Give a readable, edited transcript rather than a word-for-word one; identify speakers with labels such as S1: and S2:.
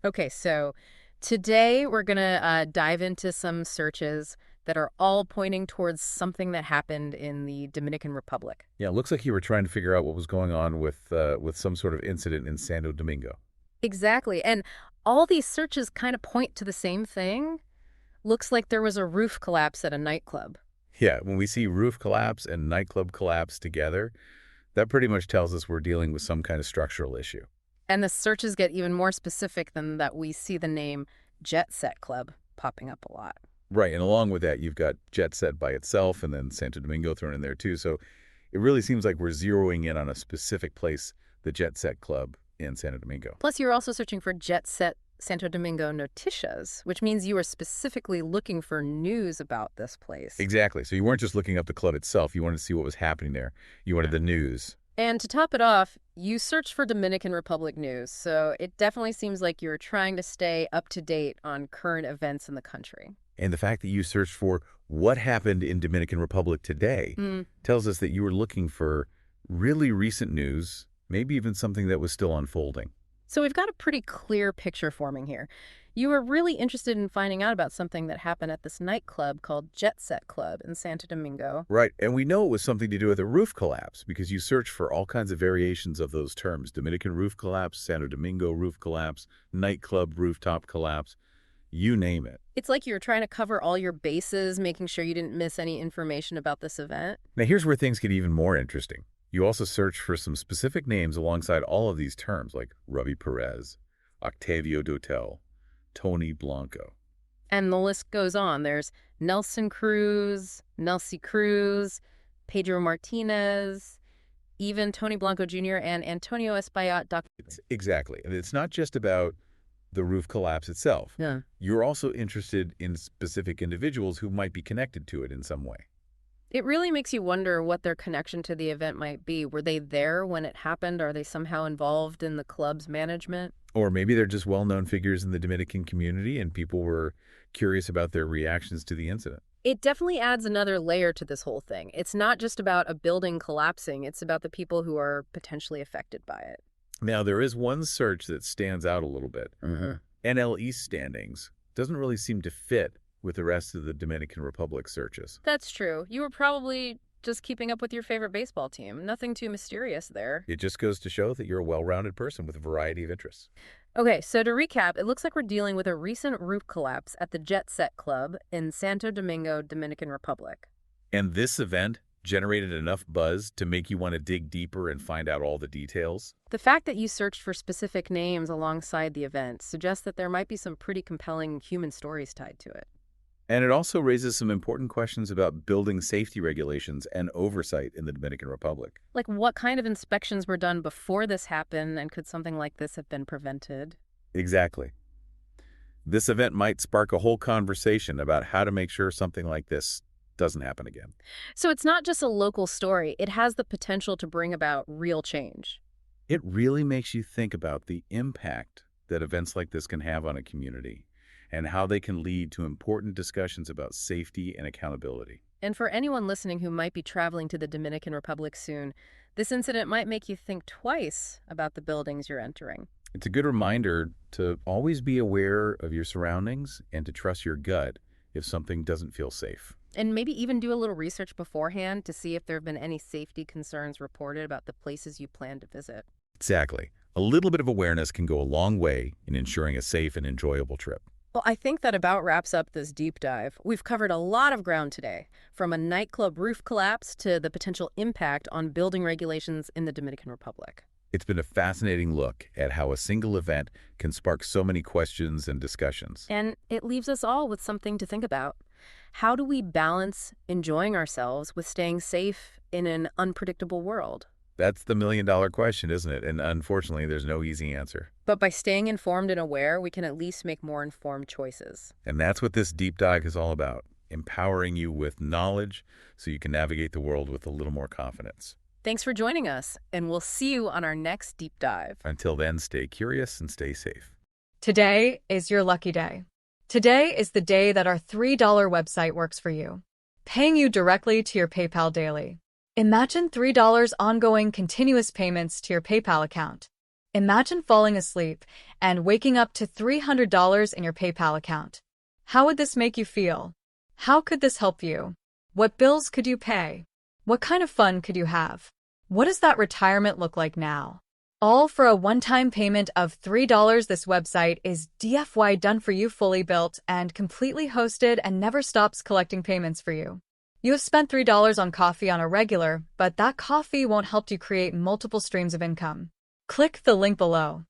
S1: Okay, so today we're going to dive into some searches that are all pointing towards something that happened in the Dominican Republic.
S2: Yeah, it looks like you were trying to figure out what was going on with some sort of incident in Santo Domingo.
S1: Exactly. And all these searches kind of point to the same thing. Looks like there was a roof collapse at a nightclub.
S2: Yeah, when we see roof collapse and nightclub collapse together, that pretty much tells us we're dealing with some kind of structural issue.
S1: And the searches get even more specific than that. We see the name Jet Set Club popping up a lot.
S2: Right, and along with that, you've got Jet Set by itself and then Santo Domingo thrown in there too. So it really seems like we're zeroing in on a specific place, the Jet Set Club in Santo Domingo.
S1: Plus, you're also searching for Jet Set Santo Domingo Noticias, which means you are specifically looking for news about this place.
S2: Exactly. So you weren't just looking up the club itself. You wanted to see what was happening there. You wanted the news.
S1: And to top it off, you searched for Dominican Republic news, so it definitely seems like you're trying to stay up to date on current events in the country.
S2: And the fact that you searched for what happened in Dominican Republic today tells us that you were looking for really recent news, maybe even something that was still unfolding.
S1: So we've got a pretty clear picture forming here. You were really interested in finding out about something that happened at this nightclub called Jet Set Club in Santo Domingo.
S2: Right, and we know it was something to do with a roof collapse because you search for all kinds of variations of those terms. Dominican roof collapse, Santo Domingo roof collapse, nightclub rooftop collapse, you name it.
S1: It's like you were trying to cover all your bases, making sure you didn't miss any information about this event.
S2: Now here's where things get even more interesting. You also search for some specific names alongside all of these terms like Ruby Perez, Octavio Dotel, Tony Blanco.
S1: And the list goes on. There's Nelson Cruz, Nelsie Cruz, Pedro Martinez, even Tony Blanco Jr. and Antonio Espaillat.
S2: Exactly. And it's not just about the roof collapse itself.
S1: Yeah.
S2: You're also interested in specific individuals who might be connected to it in some way.
S1: It really makes you wonder what their connection to the event might be. Were they there when it happened? Are they somehow involved in the club's management?
S2: Or maybe they're just well-known figures in the Dominican community and people were curious about their reactions to the incident.
S1: It definitely adds another layer to this whole thing. It's not just about a building collapsing. It's about the people who are potentially affected by it.
S2: Now, there is one search that stands out a little bit. NL East standings doesn't really seem to fit with the rest of the Dominican Republic searches.
S1: That's true. You were probably just keeping up with your favorite baseball team. Nothing too mysterious there.
S2: It just goes to show that you're a well-rounded person with a variety of interests.
S1: Okay, so to recap, it looks like we're dealing with a recent roof collapse at the Jet Set Club in Santo Domingo, Dominican Republic.
S2: And this event generated enough buzz to make you want to dig deeper and find out all the details?
S1: The fact that you searched for specific names alongside the event suggests that there might be some pretty compelling human stories tied to it.
S2: And it also raises some important questions about building safety regulations and oversight in the Dominican Republic.
S1: Like, what kind of inspections were done before this happened, and could something like this have been prevented?
S2: Exactly. This event might spark a whole conversation about how to make sure something like this doesn't happen again.
S1: So it's not just a local story. It has the potential to bring about real change.
S2: It really makes you think about the impact that events like this can have on a community and how they can lead to important discussions about safety and accountability.
S1: And for anyone listening who might be traveling to the Dominican Republic soon, this incident might make you think twice about the buildings you're entering.
S2: It's a good reminder to always be aware of your surroundings and to trust your gut if something doesn't feel safe.
S1: And maybe even do a little research beforehand to see if there have been any safety concerns reported about the places you plan to visit.
S2: Exactly. A little bit of awareness can go a long way in ensuring a safe and enjoyable trip.
S1: Well, I think that about wraps up this deep dive. We've covered a lot of ground today, from a nightclub roof collapse to the potential impact on building regulations in the Dominican Republic.
S2: It's been a fascinating look at how a single event can spark so many questions and discussions.
S1: And it leaves us all with something to think about. How do we balance enjoying ourselves with staying safe in an unpredictable world?
S2: That's the million-dollar question, isn't it? And unfortunately, there's no easy answer.
S1: But by staying informed and aware, we can at least make more informed choices.
S2: And that's what this deep dive is all about, empowering you with knowledge so you can navigate the world with a little more confidence.
S1: Thanks for joining us, and we'll see you on our next deep dive.
S2: Until then, stay curious and stay safe.
S3: Today is your lucky day. Today is the day that our $3 website works for you, paying you directly to your PayPal daily. Imagine $3 ongoing continuous payments to your PayPal account. Imagine falling asleep and waking up to $300 in your PayPal account. How would this make you feel? How could this help you? What bills could you pay? What kind of fun could you have? What does that retirement look like now? All for a one-time payment of $3. This website is DFY done for you, fully built and completely hosted, and never stops collecting payments for you. You have spent $3 on coffee on a regular, but that coffee won't help you create multiple streams of income. Click the link below.